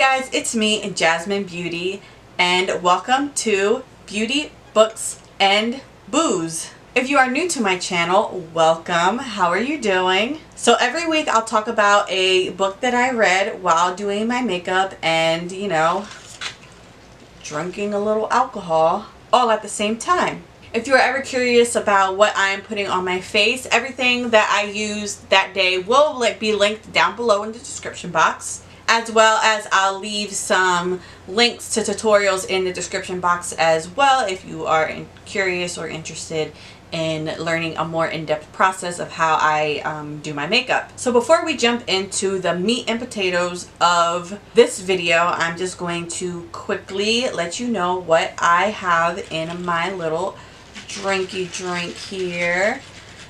guys, it's me, Jasmine Beauty, and welcome to Beauty, Books, and Booze. If you are new to my channel, welcome. How are you doing? So every week I'll talk about a book that I read while doing my makeup and, you know, drinking a little alcohol all at the same time. If you're ever curious about what I'm putting on my face, everything that I used that day will be linked down below in the description box, as well as I'll leave some links to tutorials in the description box as well if you are curious or interested in learning a more in-depth process of how I do my makeup. So before we jump into the meat and potatoes of this video, I'm just going to quickly let you know what I have in my little drinky drink here.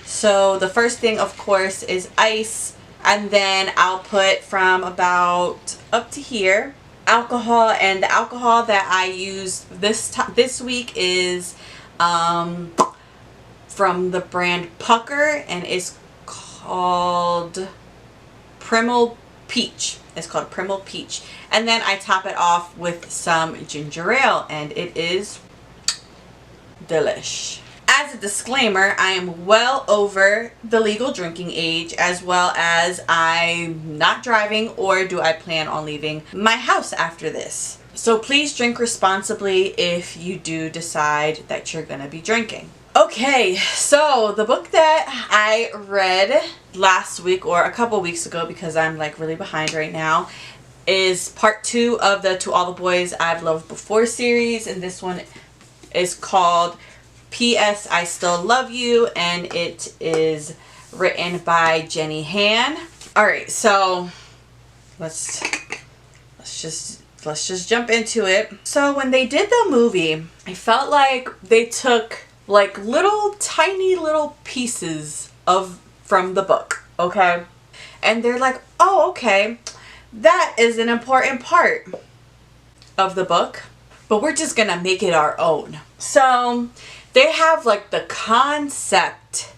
So the first thing, of course, is ice, and then I'll put from about up to here alcohol, and the alcohol that I used this week is from the brand Pucker, and it's called Primal Peach. It's called Primal Peach. And then I top it off with some ginger ale, and it is delish. As a disclaimer, I am well over the legal drinking age, as well as I'm not driving or do I plan on leaving my house after this. So please drink responsibly if you do decide that you're gonna be drinking. Okay, so the book that I read last week or a couple weeks ago, because I'm like really behind right now, is part 2 of the To All the Boys I've Loved Before series, and this one is called P.S. I Still Love You, and it is written by Jenny Han. All right, so let's just jump into it. So when they did the movie, I felt like they took like tiny little pieces from the book, okay? And they're like, oh, okay, that is an important part of the book, but we're just gonna make it our own. So they have like the concept,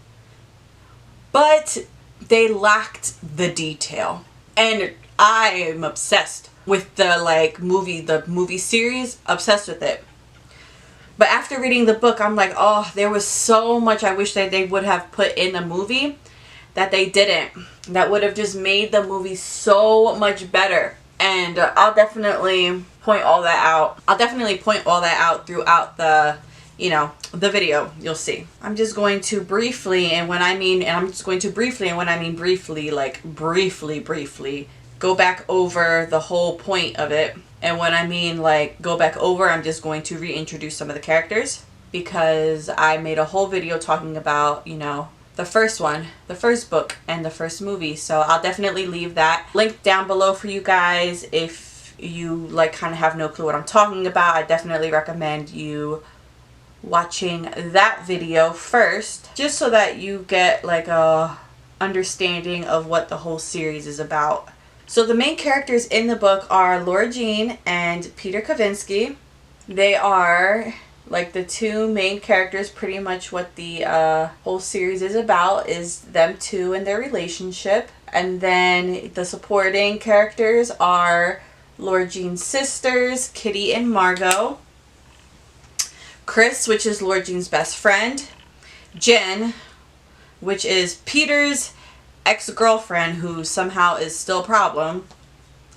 but they lacked the detail. And I am obsessed with the movie series, obsessed with it. But after reading the book, I'm like, oh, there was so much I wish that they would have put in the movie that they didn't. That would have just made the movie so much better. And I'll definitely point all that out. I'll definitely point all that out throughout the, you know, the video. You'll see. I'm just going to briefly, and when I mean briefly, like briefly, go back over the whole point of it. And when I mean like go back over, I'm just going to reintroduce some of the characters, because I made a whole video talking about, you know, the first one, the first book, and the first movie. So I'll definitely leave that link down below for you guys. If you like kind of have no clue what I'm talking about, I definitely recommend you watching that video first, just so that you get like a understanding of what the whole series is about. So the main characters in the book are Laura Jean and Peter Kavinsky. They are like the two main characters. Pretty much what the whole series is about is them two and their relationship. And then the supporting characters are Laura Jean's sisters, Kitty and Margot. Chris, which is Laura Jean's best friend. Jen, which is Peter's ex-girlfriend, who somehow is still a problem.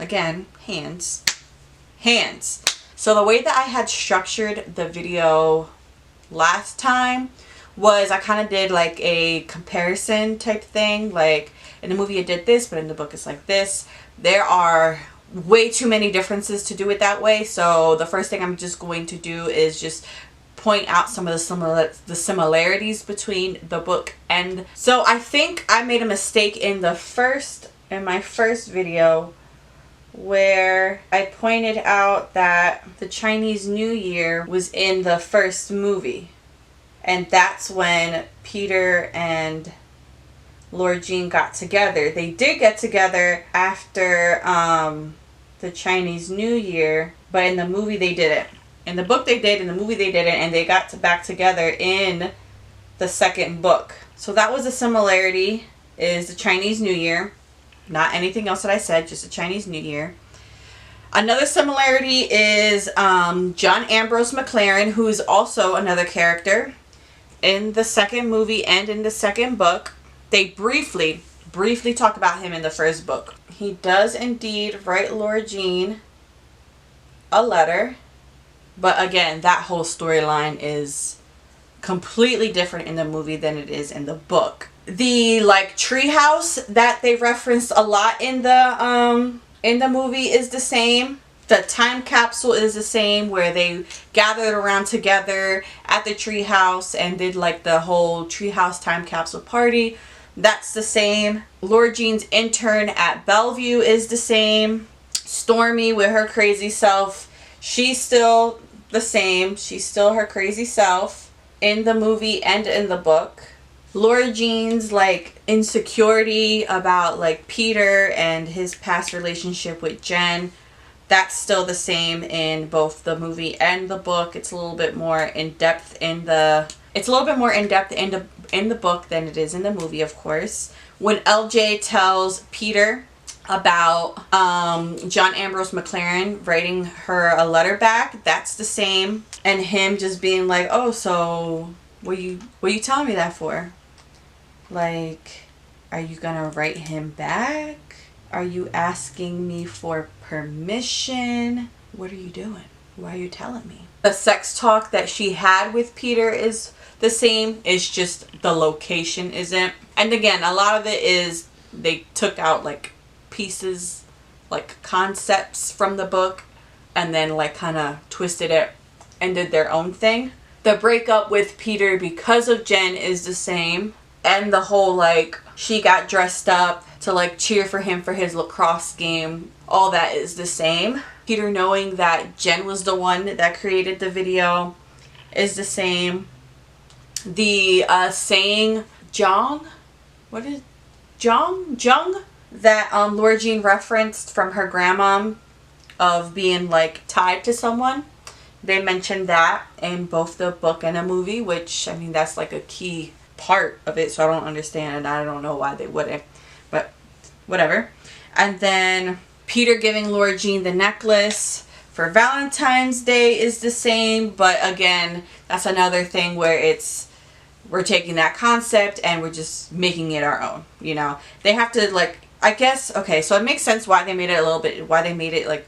Again, hands. So the way that I had structured the video last time was I kind of did like a comparison type thing. Like in the movie it did this, but in the book it's like this. There are way too many differences to do it that way. So the first thing I'm just going to do is just point out some of the similarities between the book. And so I think I made a mistake in my first video where I pointed out that the Chinese New Year was in the first movie, and that's when Peter and Laura Jean got together. They did get together after the Chinese New Year, but in the movie they didn't. In the book they did, in the movie they didn't, and they got back together in the second book. So that was a similarity, is the Chinese New Year. Not anything else that I said, just the Chinese New Year. Another similarity is John Ambrose McLaren, who is also another character in the second movie and in the second book. They briefly talk about him in the first book. He does indeed write Laura Jean a letter, but again, that whole storyline is completely different in the movie than it is in the book. The like treehouse that they referenced a lot in the movie is the same. The time capsule is the same, where they gathered around together at the treehouse and did like the whole treehouse time capsule party. That's the same. Laura Jean's intern at Bellevue is the same. Stormy with her crazy self, she's still the same. She's still her crazy self in the movie and in the book. Laura Jean's like insecurity about like Peter and his past relationship with Jen, that's still the same in both the movie and the book. It's a little bit more in depth in the book than it is in the movie, of course. When LJ tells Peter about John Ambrose McLaren writing her a letter back, that's the same. And him just being like, oh, so what you telling me that for? Like, are you gonna write him back? Are you asking me for permission? What are you doing? Why are you telling me? The sex talk that she had with Peter is the same. It's just the location isn't. And again, a lot of it is they took out like pieces, like concepts from the book, and then like kind of twisted it and did their own thing. The breakup with Peter because of Jen is the same. And the whole like she got dressed up to like cheer for him for his lacrosse game, all that is the same. Peter knowing that Jen was the one that created the video is the same. The saying Jung that Laura Jean referenced from her grandma of being like tied to someone, they mentioned that in both the book and the movie, which I mean that's like a key part of it, so I don't understand and I don't know why they wouldn't, but whatever. And then Peter giving Laura Jean the necklace for Valentine's Day is the same, but again, that's another thing where we're taking that concept and we're just making it our own, you know. They have to like, I guess, okay, so it makes sense why they made it like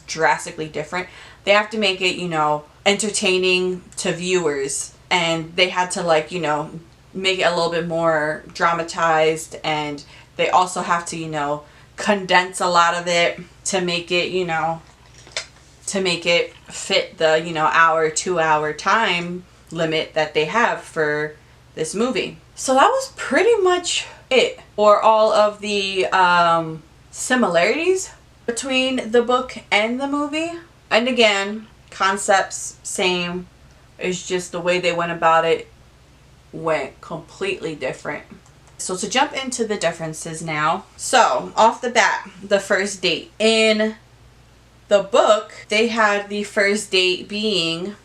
drastically different. They have to make it, you know, entertaining to viewers, and they had to like, you know, make it a little bit more dramatized, and they also have to, you know, condense a lot of it to make it, you know, to make it fit the, you know, 2-hour time limit that they have for this movie. So that was pretty much it for all of the similarities between the book and the movie. And again, concepts same, it's just the way they went about it went completely different. So to jump into the differences now. So off the bat, the first date. In the book, they had the first date being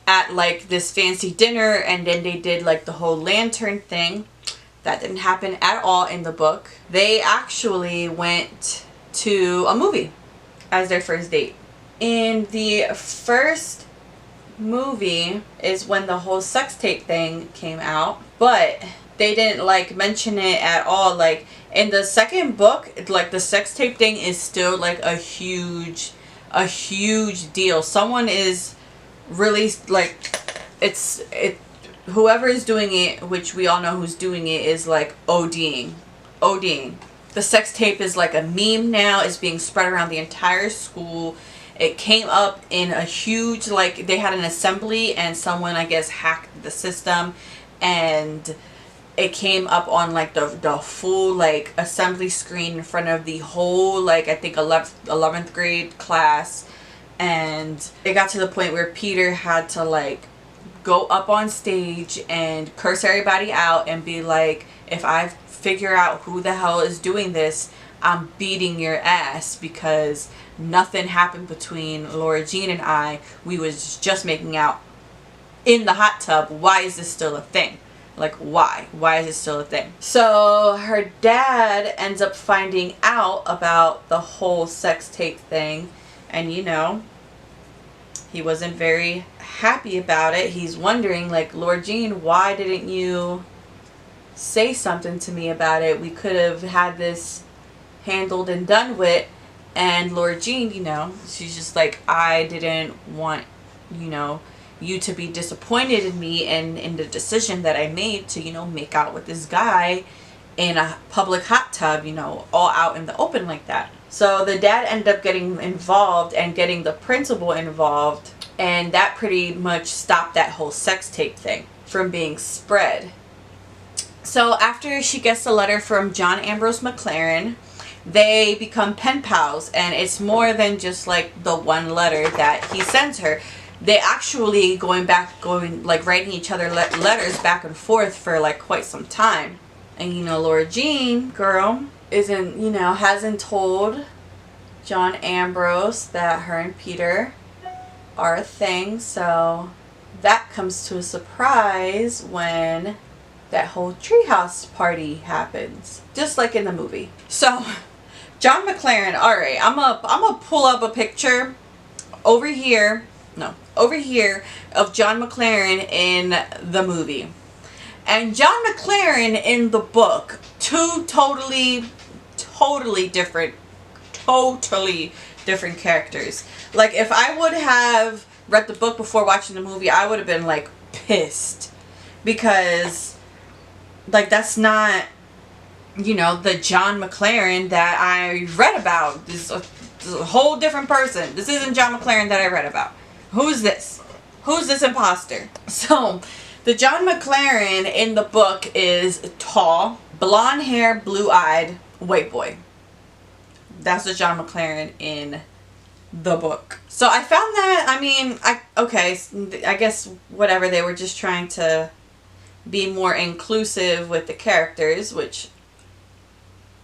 at like this fancy dinner, and then they did like the whole lantern thing. That didn't happen at all in the book. They actually went to a movie as their first date. In the first movie is when the whole sex tape thing came out, but they didn't like mention it at all. Like in the second book, like the sex tape thing is still like a huge deal. Someone is really like, whoever is doing it, which we all know who's doing it, is like ODing. The sex tape is like a meme now. It's being spread around the entire school. It came up in a huge, like, they had an assembly and someone, I guess, hacked the system, and it came up on like the full like assembly screen in front of the whole, like, I think 11th grade class. And it got to the point where Peter had to like go up on stage and curse everybody out and be like, if I figure out who the hell is doing this, I'm beating your ass, because nothing happened between Laura Jean and I. We was just making out in the hot tub. Why is this still a thing? Like, why? Why is it still a thing? So her dad ends up finding out about the whole sex tape thing, and you know, he wasn't very happy about it. He's wondering, like, Lord Jean, why didn't you say something to me about it? We could have had this handled and done with. And Lord Jean, you know, she's just like, I didn't want, you know, you to be disappointed in me and in the decision that I made to, you know, make out with this guy in a public hot tub, you know, all out in the open like that. So the dad ended up getting involved and getting the principal involved, and that pretty much stopped that whole sex tape thing from being spread. So after she gets the letter from John Ambrose McLaren, they become pen pals, and it's more than just like the one letter that he sends her. They actually writing each other letters back and forth for like quite some time. And you know, Laura Jean, girl, hasn't told John Ambrose that her and Peter are a thing. So that comes to a surprise when that whole treehouse party happens, just like in the movie. So John McLaren, all right, I'm gonna pull up a picture over here of John McLaren in the movie. And John McLaren in the book, two totally different characters. Like, if I would have read the book before watching the movie, I would have been like pissed, because like that's not, you know, the John McLaren that I read about. This is a whole different person. This isn't John McLaren that I read about. Who's this? Who's this imposter? So, the John McLaren in the book is tall, blonde hair, blue-eyed, white boy. That's the John McLaren in the book. So I found that, I guess whatever, they were just trying to be more inclusive with the characters, which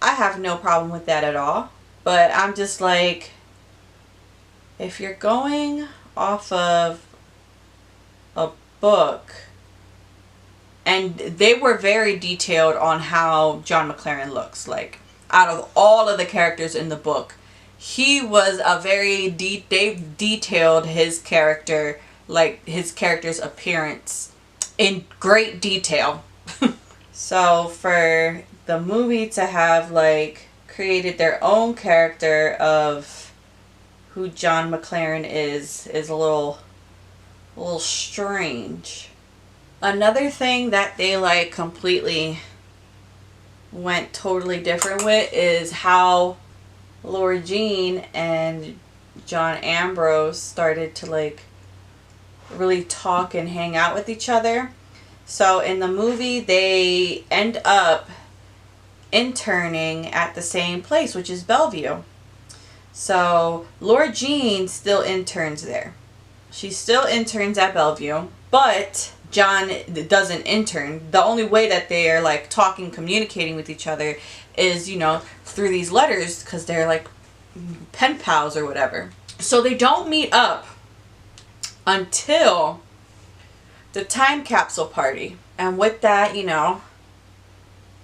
I have no problem with that at all. But I'm just like, if you're going off of a book, and they were very detailed on how John McLaren looks. Like, out of all of the characters in the book, he was a very they detailed his character, like his character's appearance in great detail. So for the movie to have like created their own character of who John McLaren is a little strange. Another thing that they like completely went totally different with is how Laura Jean and John Ambrose started to like really talk and hang out with each other. So in the movie, they end up interning at the same place, which is Bellevue. So Laura Jean still interns there. She still interns at Bellevue, but John doesn't intern. The only way that they're like talking, communicating with each other is, you know, through these letters, because they're like pen pals or whatever. So they don't meet up until the time capsule party. And with that, you know,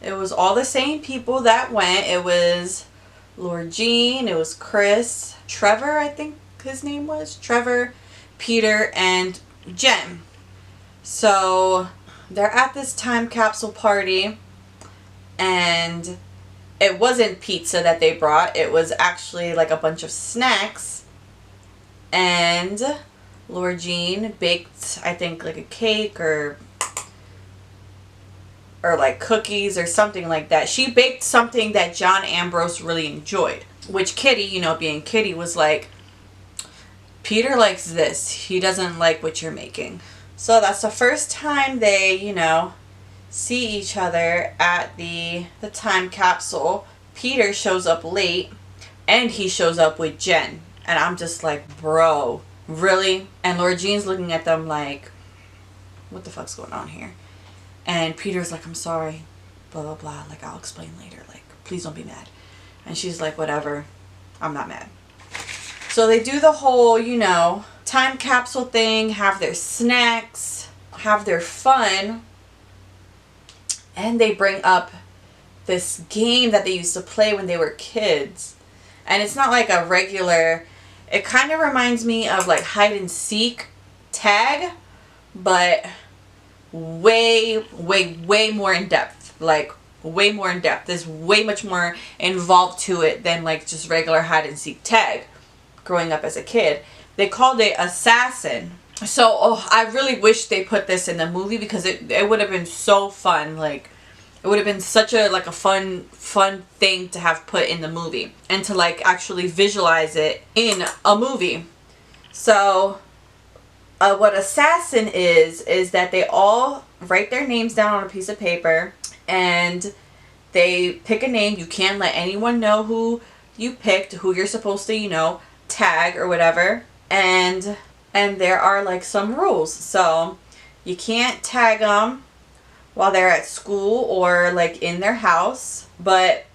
it was all the same people that went. It was Laura Jean, it was Chris, Trevor, I think his name was, Trevor, Peter, and Jen. So they're at this time capsule party, and it wasn't pizza that they brought. It was actually like a bunch of snacks. And Laura Jean baked, I think, like a cake or like cookies or something like that. She baked something that John Ambrose really enjoyed, which Kitty, you know, being Kitty, was like, Peter likes this. He doesn't like what you're making. So that's the first time they, you know, see each other at the time capsule. Peter shows up late, and he shows up with Jen. And I'm just like, bro, really? And Laura Jean's looking at them like, what the fuck's going on here? And Peter's like, I'm sorry, blah, blah, blah. Like, I'll explain later. Like, please don't be mad. And she's like, whatever. I'm not mad. So they do the whole, you know, time capsule thing, have their snacks, have their fun. and they bring up this game that they used to play when they were kids. And it's not like a regular, it kind of reminds me of like hide and seek tag, but way more in depth. Like way more in depth. There's way much more involved to it than like just regular hide and seek tag. Growing up as a kid, they called it Assassin. So I really wish they put this in the movie, because it would have been so fun. Like it would have been such a like a fun thing to have put in the movie, and to like actually visualize it in a movie. So what Assassin is that they all write their names down on a piece of paper, and they pick a name. You can't let anyone know who you picked, who you're supposed to, you know, tag or whatever. And there are like some rules. So you can't tag them while they're at school or like in their house. But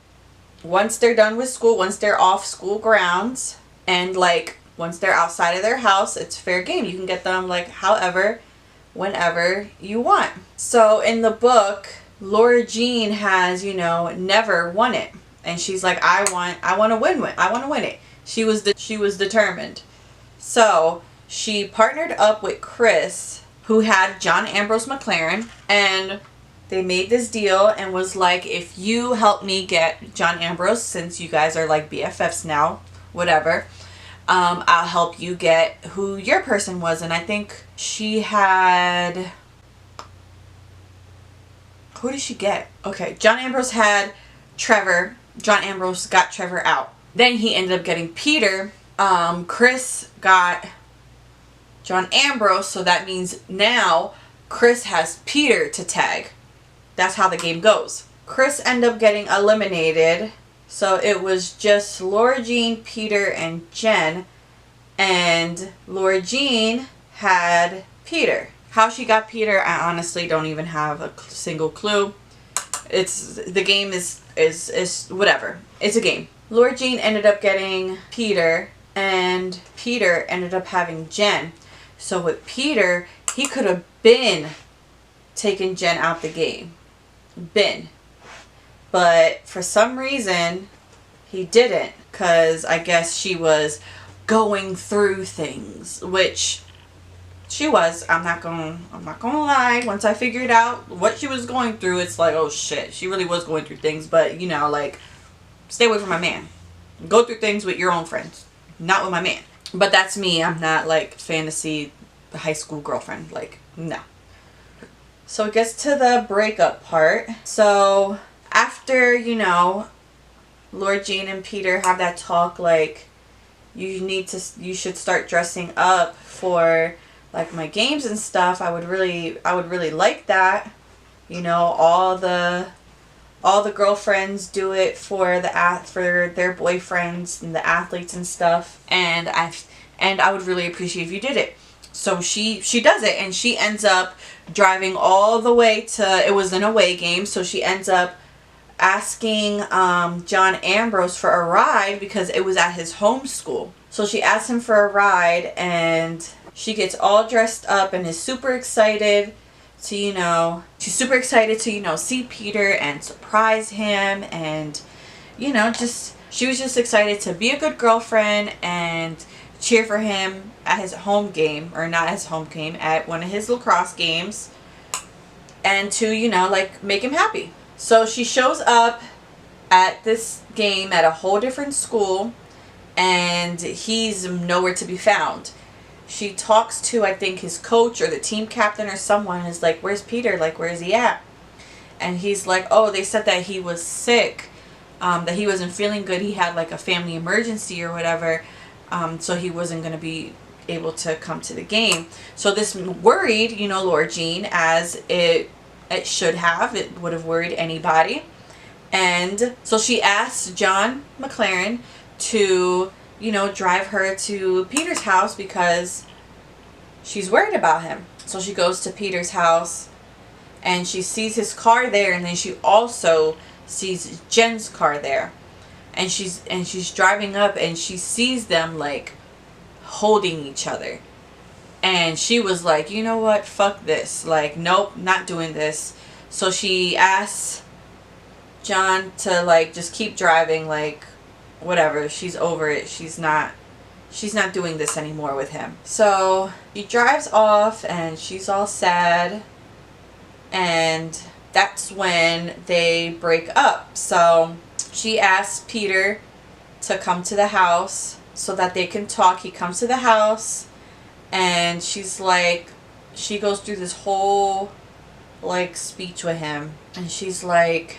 once they're done with school, once they're off school grounds, and like once they're outside of their house, it's fair game. You can get them like however, whenever you want. So in the book, Laura Jean has, you know, never won it. And she's like, I want to win it. She was determined. So she partnered up with Chris, who had John Ambrose McLaren, and they made this deal and was like, if you help me get John Ambrose, since you guys are like BFFs now, whatever, I'll help you get who your person was. And I think she had, who did she get? Okay, John Ambrose had Trevor. John Ambrose got Trevor out. Then he ended up getting Peter. Chris got John Ambrose, so that means now Chris has Peter to tag. That's how the game goes. Chris ended up getting eliminated, so it was just Laura Jean, Peter, and Jen. And Laura Jean had Peter. How she got Peter, I honestly don't even have a single clue. The game is whatever. It's a game. Laura Jean ended up getting Peter, and Peter ended up having Jen. So with Peter, he could have been taken Jen out the game. But for some reason, he didn't. Because I guess she was going through things. Which she was. I'm not gonna lie. Once I figured out what she was going through, it's like, oh shit. She really was going through things. But, you know, like, stay away from my man. Go through things with your own friends. Not with my man. But that's me. I'm not like fantasy high school girlfriend. Like, no. So it gets to the breakup part. So after, you know, Laura Jean and Peter have that talk, like, you should start dressing up for like my games and stuff. I would really like that. You know, all the girlfriends do it for their boyfriends and the athletes and stuff, and I would really appreciate if you did it. So she does it, and she ends up driving all the way to, it was an away game, so she ends up asking John Ambrose for a ride because it was at his home school. So she asked him for a ride, and she gets all dressed up and is super excited to, you know, see Peter and surprise him, and, you know, she was just excited to be a good girlfriend and cheer for him at his home game, or not his home game, at one of his lacrosse games, and to, you know, like, make him happy. So she shows up at this game at a whole different school, and he's nowhere to be found. She talks to, I think, his coach or the team captain or someone, is like, where's Peter? Like, where's he at? And he's like, oh, they said that he was sick, that he wasn't feeling good. He had like a family emergency or whatever, so he wasn't going to be able to come to the game. So this worried, you know, Laura Jean, as it should have. It would have worried anybody. And so she asked John McLaren to, you know, drive her to Peter's house because she's worried about him. So she goes to Peter's house and she sees his car there, and then she also sees Jen's car there. And she's driving up and she sees them like holding each other. And she was like, you know what? Fuck this. Like, nope, not doing this. So she asks John to like just keep driving, like whatever, she's over it. She's not doing this anymore with him. So he drives off and she's all sad, and that's when they break up. So she asks Peter to come to the house so that they can talk. He comes to the house and she's like, she goes through this whole like speech with him, and she's like,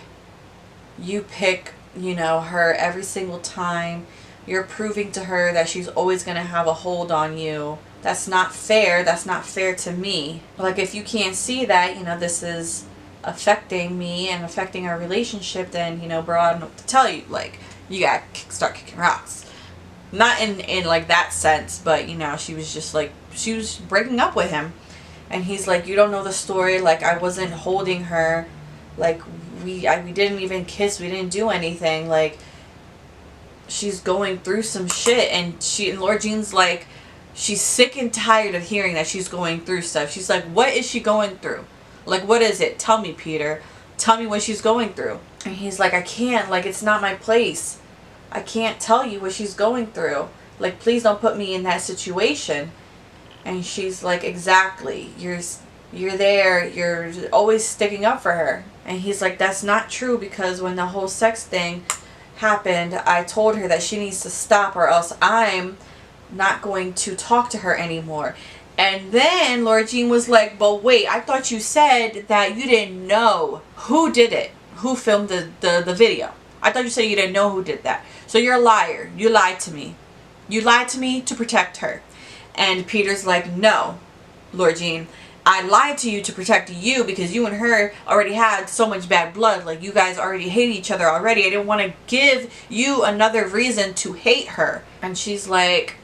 you pick, you know, her every single time. You're proving to her that she's always going to have a hold on you. That's not fair. That's not fair to me. Like, if you can't see that, you know, this is affecting me and affecting our relationship, then, you know, bro, I don't know what to tell you. Like, you got to start kicking rocks. Not in like that sense, but, you know, she was just like, she was breaking up with him. And he's like, you don't know the story. Like, I wasn't holding her. Like, we didn't even kiss. We didn't do anything. Like, she's going through some shit, and Laura Jean's like, she's sick and tired of hearing that she's going through stuff. She's like, what is she going through? Like, what is it? Tell me, Peter. Tell me what she's going through. And he's like, I can't. Like, it's not my place. I can't tell you what she's going through. Like, please don't put me in that situation. And she's like, exactly. You're there. You're always sticking up for her. And he's like, that's not true, because when the whole sex thing happened, I told her that she needs to stop, or else I'm not going to talk to her anymore. And then Laura Jean was like, but wait, I thought you said that you didn't know who did it, who filmed the video. I thought you said you didn't know who did that. So you're a liar. You lied to me. You lied to me to protect her. And Peter's like, no, Laura Jean, I lied to you to protect you, because you and her already had so much bad blood. Like, you guys already hated each other already. I didn't want to give you another reason to hate her. And she's like,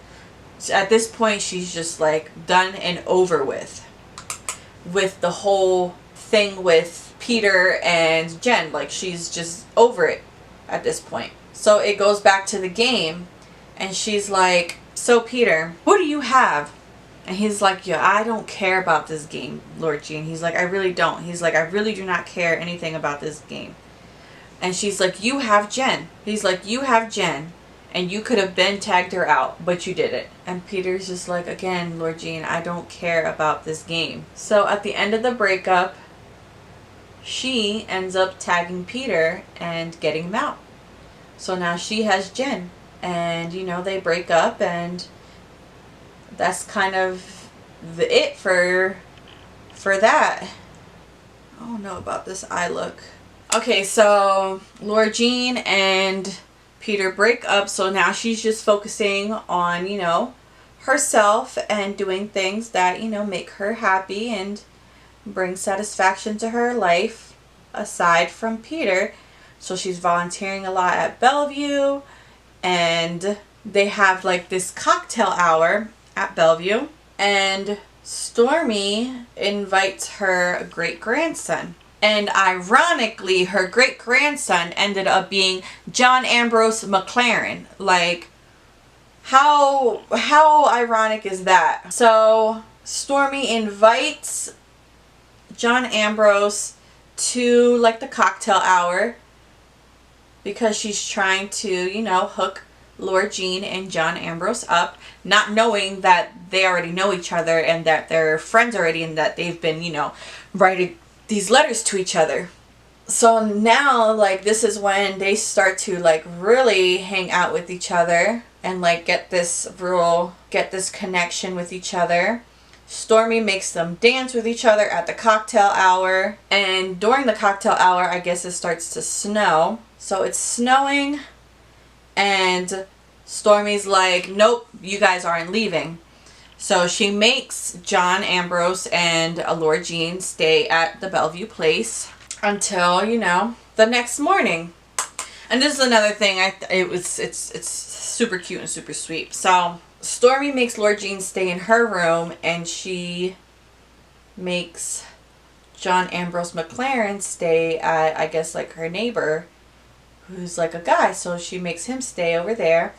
at this point, she's just like done and over with the whole thing with Peter and Jen. Like, she's just over it at this point. So it goes back to the game, and she's like, so Peter, who do you have? And he's like, yeah, I don't care about this game, Lord Jean. He's like, I really don't. He's like, I really do not care anything about this game. And she's like, you have Jen. He's like, you have Jen. And you could have been tagged her out, but you did it. And Peter's just like, again, Lord Jean, I don't care about this game. So at the end of the breakup, she ends up tagging Peter and getting him out. So now she has Jen. And, you know, they break up, and that's kind of it for that. I don't know about this eye look. Okay, so Laura Jean and Peter break up, so now she's just focusing on, you know, herself and doing things that, you know, make her happy and bring satisfaction to her life aside from Peter. So she's volunteering a lot at Bellevue, and they have like this cocktail hour at Bellevue, and Stormy invites her great-grandson. And ironically, her great-grandson ended up being John Ambrose McLaren. Like, how ironic is that? So Stormy invites John Ambrose to like the cocktail hour because she's trying to, you know, hook Laura Jean and John Ambrose up, not knowing that they already know each other and that they're friends already, and that they've been, you know, writing these letters to each other. So now, like, this is when they start to like really hang out with each other and like get this connection with each other. Stormy makes them dance with each other at the cocktail hour, and during the cocktail hour, I guess it starts to snow. So it's snowing, and Stormy's like, nope, you guys aren't leaving. So she makes John Ambrose and Laura Jean stay at the Bellevue place until, you know, the next morning. And this is another thing, it's super cute and super sweet. So Stormy makes Laura Jean stay in her room, and she makes John Ambrose McLaren stay at, I guess, like her neighbor, who's like a guy. So she makes him stay over there,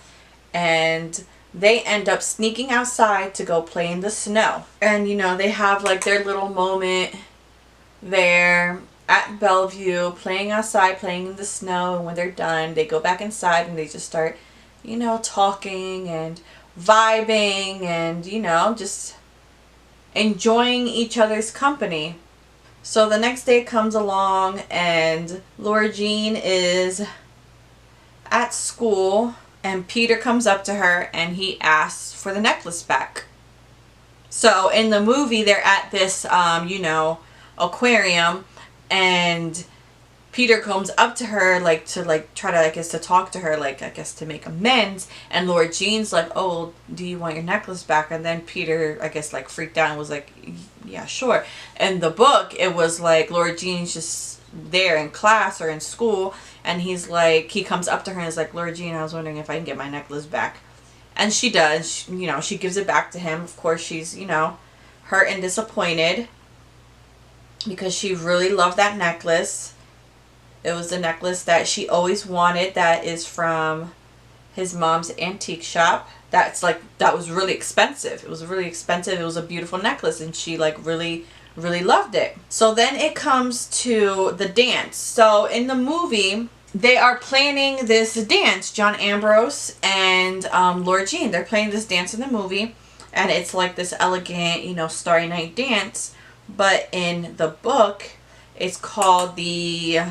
and they end up sneaking outside to go play in the snow. And, you know, they have like their little moment there, at Bellevue playing outside, playing in the snow, and when they're done, they go back inside and they just start, you know, talking and vibing and, you know, just enjoying each other's company. So the next day comes along and Laura Jean is at school and Peter comes up to her and he asks for the necklace back. So in the movie they're at this, you know, aquarium, and Peter comes up to her like to like try to, I guess, to talk to her, like I guess to make amends, and Laura Jean's like, oh, do you want your necklace back? And then Peter, I guess, like freaked out and was like, yeah, sure. In the book it was like Laura Jean's just there in class or in school, and he's like, he comes up to her and is like, Laura Jean, I was wondering if I can get my necklace back. And she does. She, you know, she gives it back to him. Of course she's, you know, hurt and disappointed because she really loved that necklace. It was the necklace that she always wanted, that is from his mom's antique shop. That's like, that was really expensive. It was really expensive. It was a beautiful necklace and she like really loved it. So then it comes to the dance. So in the movie they are planning this dance, John Ambrose and Laura Jean. They're playing this dance in the movie and it's like this elegant, you know, Starry Night dance. But in the book it's called the,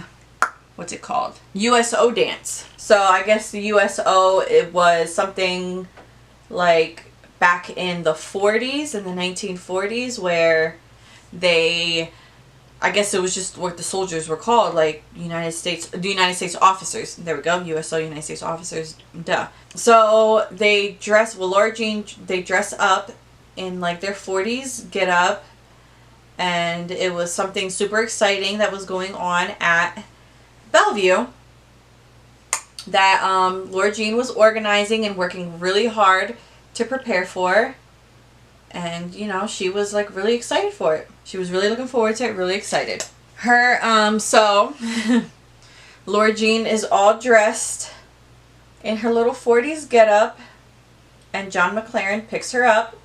what's it called? USO dance. So I guess the USO, it was something like back in the 40s, in the 1940s, where they, I guess it was just what the soldiers were called, like the United States officers. There we go, USO, United States officers, duh. So they dress, well, Laura Jean, they dress up in like their 40s, get up, and it was something super exciting that was going on at Bellevue that Laura Jean was organizing and working really hard to prepare for. And, you know, she was like really excited for it. She was really looking forward to it, really excited. Her, so Laura Jean is all dressed in her little 40s getup, and John McLaren picks her up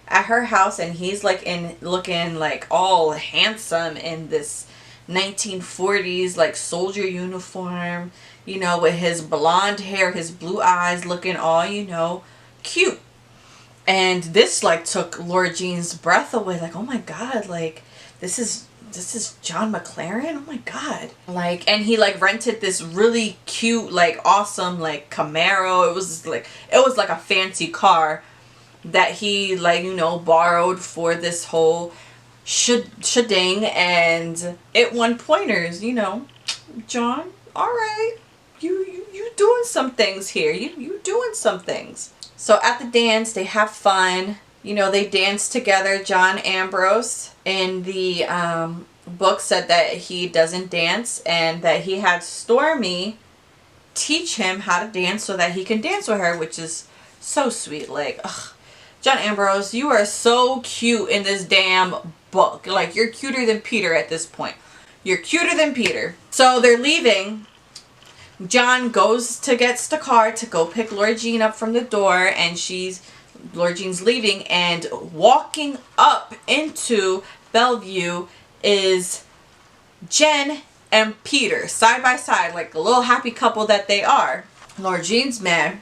at her house, and he's like looking like all handsome in this 1940s like soldier uniform, you know, with his blonde hair, his blue eyes, looking all, you know, cute. And this like took Laura Jean's breath away, like, oh my god, like this is John McLaren, oh my god. Like, and he like rented this really cute, like awesome like Camaro. It was like a fancy car that he like, you know, borrowed for this whole shedang, and it won pointers, you know. John, all right, you doing some things here, you doing some things. So at the dance they have fun, you know, they dance together. John Ambrose in the book said that he doesn't dance and that he had Stormy teach him how to dance so that he can dance with her, which is so sweet. Like, ugh, John Ambrose, you are so cute in this damn book. Like, you're cuter than Peter at this point. You're cuter than Peter. So they're leaving. John goes to get the car to go pick Laura Jean up from the door, and Laura Jean's leaving, and walking up into Bellevue is Jen and Peter side by side, like a little happy couple that they are. Laura Jean's mad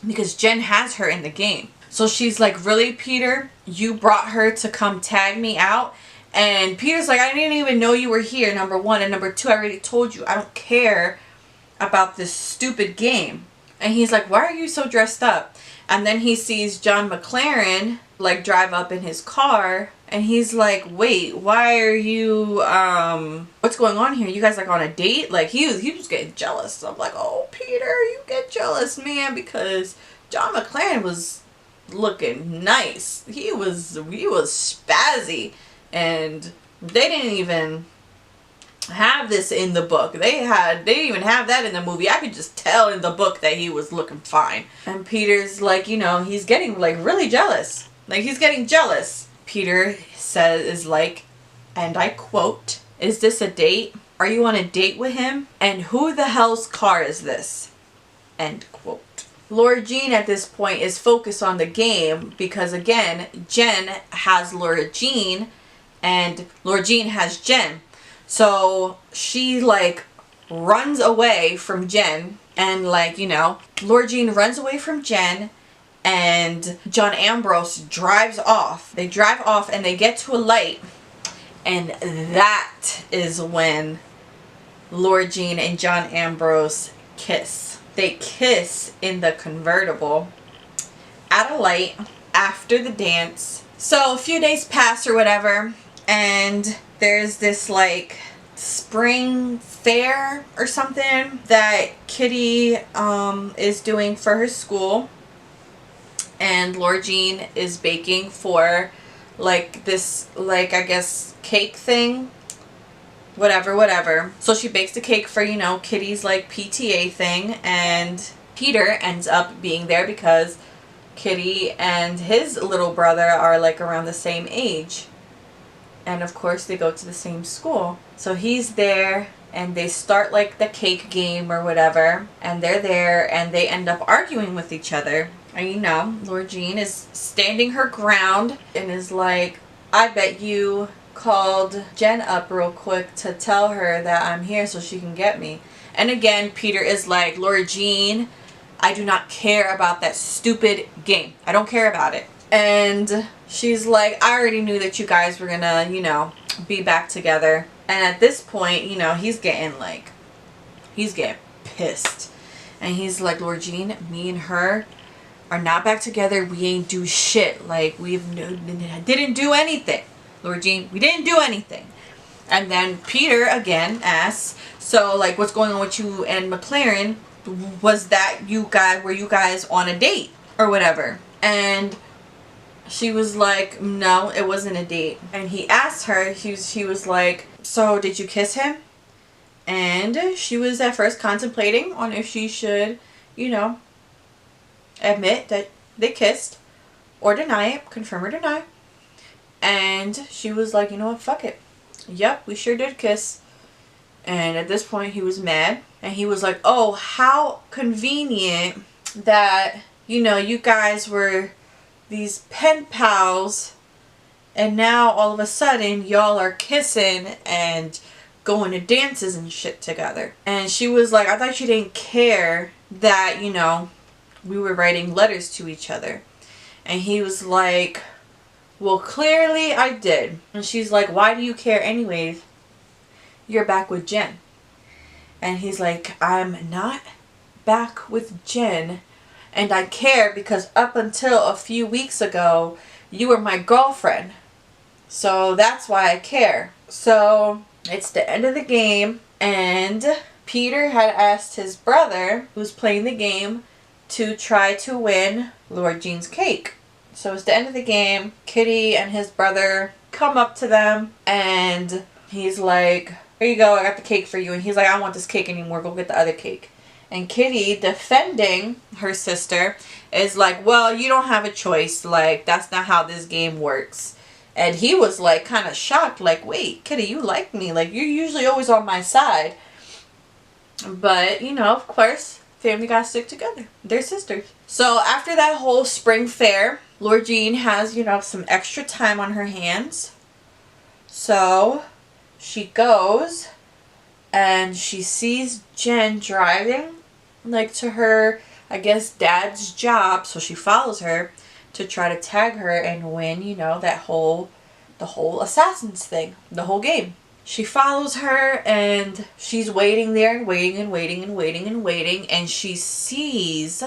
because Jen has her in the game. So she's like, really, Peter? You brought her to come tag me out? And Peter's like, I didn't even know you were here, number one. And number two, I already told you, I don't care about this stupid game. And he's like, why are you so dressed up? And then he sees John McLaren like drive up in his car, and he's like, wait, why are you what's going on here? You guys like on a date? Like he was getting jealous. So I'm like, oh, Peter, you get jealous, man, because John McLaren was looking nice. He was spazzy, and they didn't even have this in the book. They didn't even have that in the movie. I could just tell in the book that he was looking fine. And Peter's like, you know, he's getting like really jealous. Like, he's getting jealous. Peter is like, and I quote, is this a date? Are you on a date with him? And who the hell's car is this? End quote. Laura Jean at this point is focused on the game because, again, Jen has Laura Jean and Laura Jean has Jen. So she like runs away from Jen, and like, you know, Laura Jean runs away from Jen, and John Ambrose drives off. They drive off and they get to a light, and that is when Laura Jean and John Ambrose kiss. They kiss in the convertible at a light after the dance. So a few days pass or whatever, and there's this like spring fair or something that Kitty is doing for her school, and Laura Jean is baking for like this, like, I guess cake thing, whatever. So she bakes the cake for, you know, Kitty's like PTA thing, and Peter ends up being there because Kitty and his little brother are like around the same age, and of course they go to the same school. So he's there, and they start like the cake game or whatever, and they're there and they end up arguing with each other. And you know, Laura Jean is standing her ground and is like, I bet you called Jen up real quick to tell her that I'm here so she can get me. And again, Peter is like, Laura Jean, I do not care about that stupid game. I don't care about it. And she's like, I already knew that you guys were gonna, you know, be back together. And at this point, you know, he's getting pissed. And he's like, Laura Jean, me and her are not back together. We ain't do shit. Like, didn't do anything. Laura Jean, we didn't do anything. And then Peter again asks, so like, what's going on with you and McLaren? Was that were you guys on a date or whatever? And she was like, no, it wasn't a date. And he asked her, she was like, so did you kiss him? And she was at first contemplating on if she should, you know, admit that they kissed or deny it, confirm or deny. And she was like, you know what, fuck it. Yep, we sure did kiss. And at this point he was mad, and he was like, oh, how convenient that, you know, you guys were these pen pals, and now all of a sudden y'all are kissing and going to dances and shit together. And she was like, I thought you didn't care that, you know, we were writing letters to each other. And he was like, well, clearly I did. And she's like, why do you care anyways? You're back with Jen. And he's like, I'm not back with Jen, and I care because up until a few weeks ago you were my girlfriend, so that's why I care. So it's the end of the game, and Peter had asked his brother, who's playing the game, to try to win Laura Jean's cake. So it's the end of the game. Kitty and his brother come up to them, and he's like, here you go, I got the cake for you. And he's like, I don't want this cake anymore, go get the other cake. And Kitty, defending her sister, is like, well, you don't have a choice. Like, that's not how this game works. And he was like kind of shocked, like, wait, Kitty, you like me. Like, you're usually always on my side. But, you know, of course, family gotta stick together. They're sisters. So after that whole spring fair, Laura Jean has, you know, some extra time on her hands. So she goes and she sees Jen driving like to her, I guess, dad's job. So she follows her to try to tag her and win, you know, the whole assassins thing, the whole game. She follows her and she's waiting there and waiting and waiting and waiting and waiting, and she sees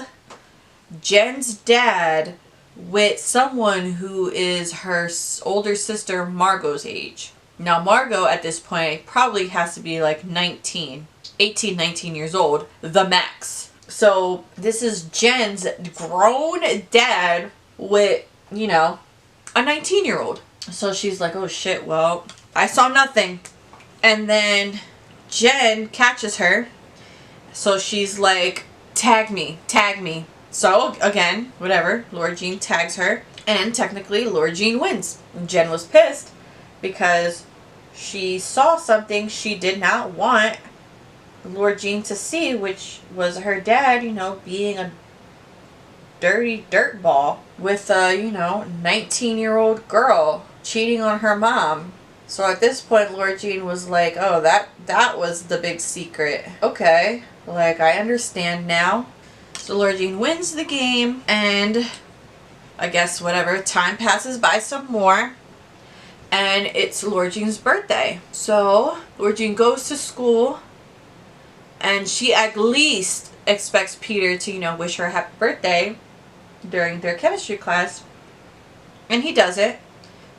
Jen's dad with someone who is her older sister Margot's age. Now Margot at this point probably has to be like 19 years old, the max. So this is Jen's grown dad with, you know, a 19-year-old. So she's like, oh shit, well, I saw nothing. And then Jen catches her. So she's like, tag me, tag me. So again, whatever, Laura Jean tags her. And technically Laura Jean wins. And Jen was pissed because she saw something she did not want Laura Jean to see, which was her dad, you know, being a dirty dirtball with a, you know, 19-year-old girl cheating on her mom. So at this point, Laura Jean was like, oh, that was the big secret. Okay, like, I understand now. So Laura Jean wins the game, and I guess whatever, time passes by some more, and it's Laura Jean's birthday. So Laura Jean goes to school, and she at least expects Peter to, you know, wish her a happy birthday during their chemistry class, and he does it.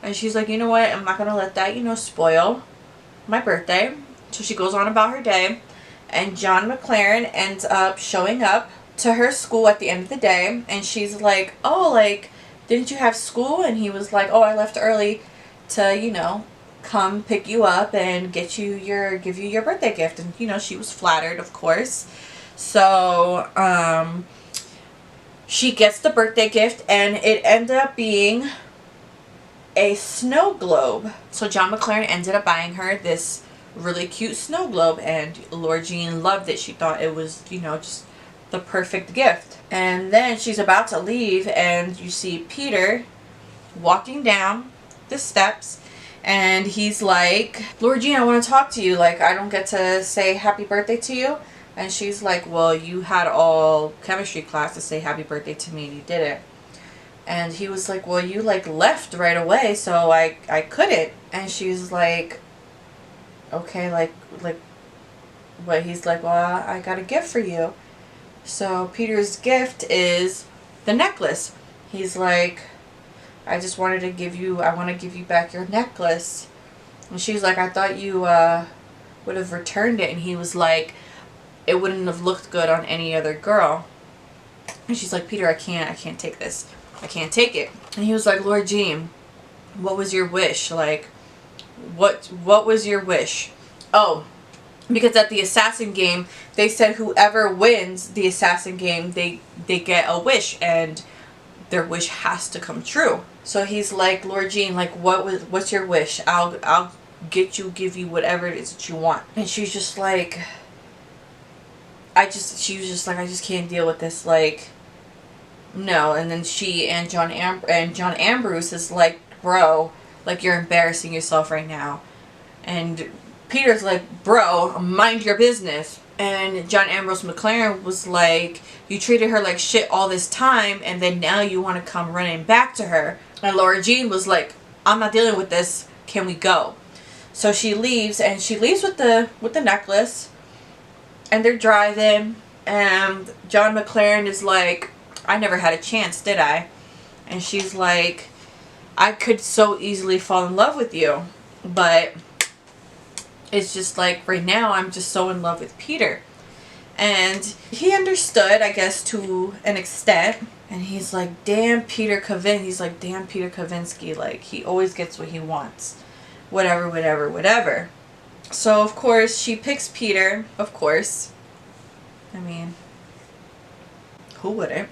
And she's like, you know what, I'm not going to let that, you know, spoil my birthday. So she goes on about her day. And John McLaren ends up showing up to her school at the end of the day. And she's like, oh, like, didn't you have school? And he was like, oh, I left early to, you know, come pick you up and give you your birthday gift. And, you know, she was flattered, of course. So, she gets the birthday gift, and it ended up being a snow globe. So John McLaren ended up buying her this really cute snow globe, and Laura Jean loved it. She thought it was, you know, just the perfect gift. And then she's about to leave, and you see Peter walking down the steps, and he's like, Laura Jean, I want to talk to you. Like, I don't get to say happy birthday to you. And she's like, well, you had all chemistry class to say happy birthday to me, and you didn't. And he was like, well, you like left right away, so I couldn't. And she's like, okay, like what? He's like, well, I got a gift for you. So Peter's gift is the necklace. He's like, I want to give you back your necklace. And she's like, I thought you would have returned it. And he was like, it wouldn't have looked good on any other girl. And she's like, Peter, I can't take this. I can't take it. And he was like, Laura Jean, what was your wish? Like, what was your wish? Oh, because at the assassin game, they said whoever wins the assassin game, they get a wish, and their wish has to come true. So he's like, Laura Jean, like, what's your wish? I'll give you whatever it is that you want. And she's just like, she was just like, I just can't deal with this, like, no. And then she and John Ambrose is like, bro, like, you're embarrassing yourself right now. And Peter's like, bro, mind your business. And John Ambrose McLaren was like, you treated her like shit all this time, and then now you want to come running back to her. And Laura Jean was like, I'm not dealing with this. Can we go? So she leaves, and she leaves with the necklace, and they're driving, and John McLaren is like, I never had a chance, did I? And she's like, I could so easily fall in love with you, but it's just like right now I'm just so in love with Peter. And he understood, I guess, to an extent. And he's like, damn Peter Kavinsky, like, he always gets what he wants. Whatever. So of course she picks Peter, of course. I mean, who wouldn't?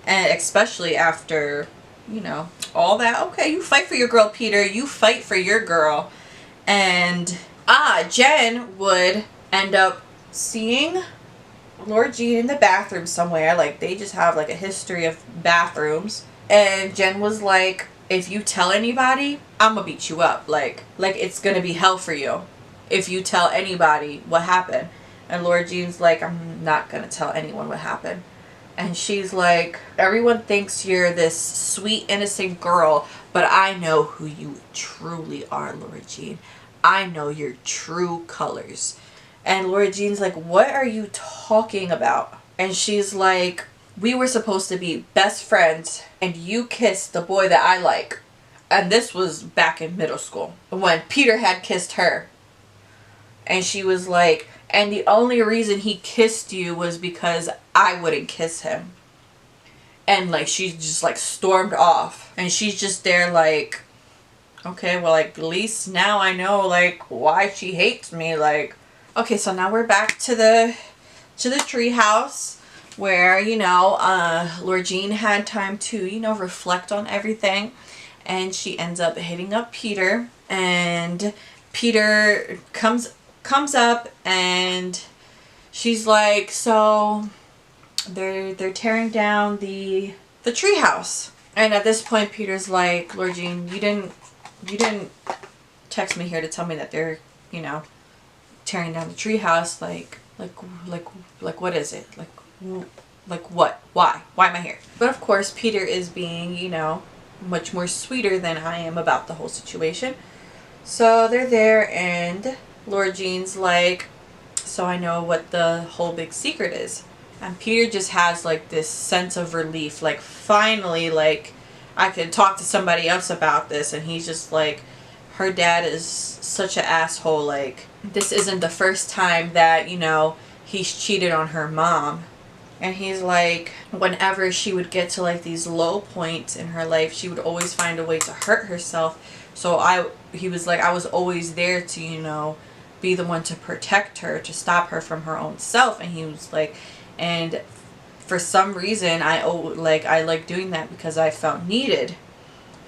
And especially after, you know, all that. Okay, you fight for your girl, Peter. You fight for your girl. And Jen would end up seeing Laura Jean in the bathroom somewhere. Like, they just have like a history of bathrooms. And Jen was like, if you tell anybody, I'm gonna beat you up. Like it's gonna be hell for you if you tell anybody what happened. And Laura Jean's like, I'm not gonna tell anyone what happened. And she's like, everyone thinks you're this sweet, innocent girl, but I know who you truly are, Laura Jean. I know your true colors. And Laura Jean's like, what are you talking about? And she's like, we were supposed to be best friends, and you kissed the boy that I like. And this was back in middle school, when Peter had kissed her. And she was like, and the only reason he kissed you was because I wouldn't kiss him. And like, she just like stormed off. And she's just there like, okay, well, like, at least now I know like why she hates me. Like, okay, so now we're back to the tree house, where, you know, Laura Jean had time to, you know, reflect on everything. And she ends up hitting up Peter. And Peter comes up, and she's like, so they're tearing down the treehouse. And at this point, Peter's like, Laura Jean, you didn't text me here to tell me that they're, you know, tearing down the treehouse. Like what is it? Like what? Why am I here? But of course Peter is being, you know, much more sweeter than I am about the whole situation. So they're there, and Laura Jean's like, so I know what the whole big secret is. And Peter just has like this sense of relief, like finally, like I can talk to somebody else about this. And he's just like, her dad is such an asshole. Like, this isn't the first time that, you know, he's cheated on her mom. And he's like, whenever she would get to like these low points in her life, she would always find a way to hurt herself. So he was like, I was always there to, you know, be the one to protect her, to stop her from her own self. And he was like, and for some reason I like doing that because I felt needed.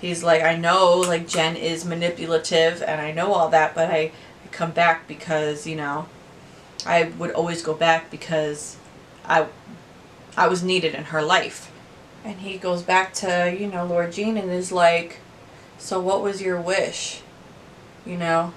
He's like, I know like Jen is manipulative and I know all that, but I come back because, you know, I would always go back because I was needed in her life. And he goes back to, you know, Laura Jean and is like, so what was your wish? You know,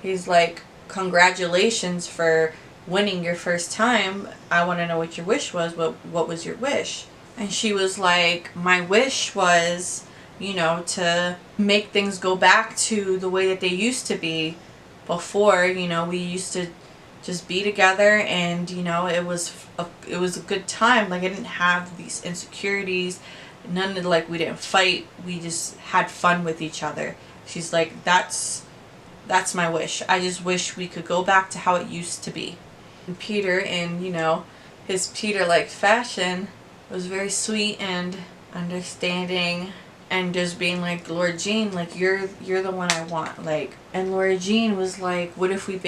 he's like, congratulations for winning your first time. I want to know what your wish was. What was your wish? And she was like, my wish was, you know, to make things go back to the way that they used to be before. You know, we used to just be together, and you know, it was a good time. Like, I didn't have these insecurities, none of, like, we didn't fight, we just had fun with each other. She's like, that's my wish. I just wish we could go back to how it used to be. And Peter, in, you know, his Peter-like fashion, was very sweet and understanding, and just being like, Laura Jean, like, you're the one I want. Like, and Laura Jean was like, what if we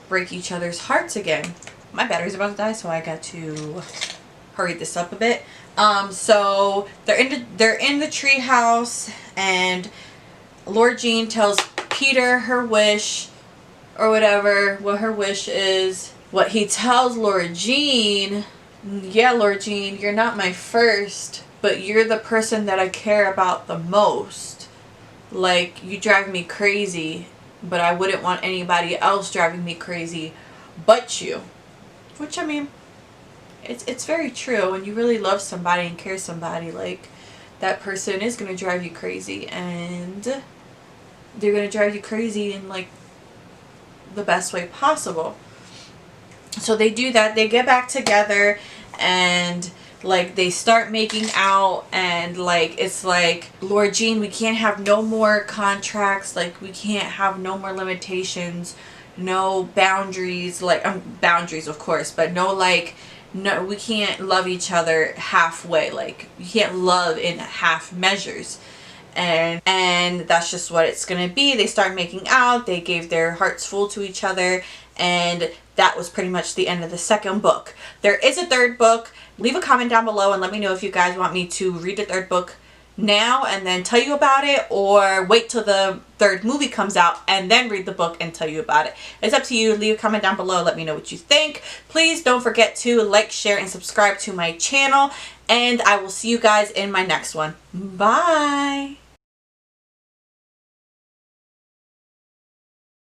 break each other's hearts again? My battery's about to die, so I got to hurry this up a bit. So they're in the tree house, and Laura Jean tells Peter her wish, or whatever, what her wish is. What he tells Laura Jean, yeah, Laura Jean, you're not my first, but you're the person that I care about the most. Like, you drive me crazy, but I wouldn't want anybody else driving me crazy but you. Which, I mean, it's very true. When you really love somebody and care somebody, like, that person is going to drive you crazy, and they're going to drive you crazy in, like, the best way possible. So they do that. They get back together, and like, they start making out, and like, it's like, Laura Jean, we can't have no more contracts, like, we can't have no more limitations, no boundaries, like, boundaries of course, but no, like, no, we can't love each other halfway. Like, you can't love in half measures. And that's just what it's gonna be. They start making out, they gave their hearts full to each other, and that was pretty much the end of the second book. There is a third book. Leave a comment down below and let me know if you guys want me to read the third book now and then tell you about it, or wait till the third movie comes out and then read the book and tell you about it. It's up to you. Leave a comment down below. Let me know what you think. Please don't forget to like, share, and subscribe to my channel, and I will see you guys in my next one. Bye!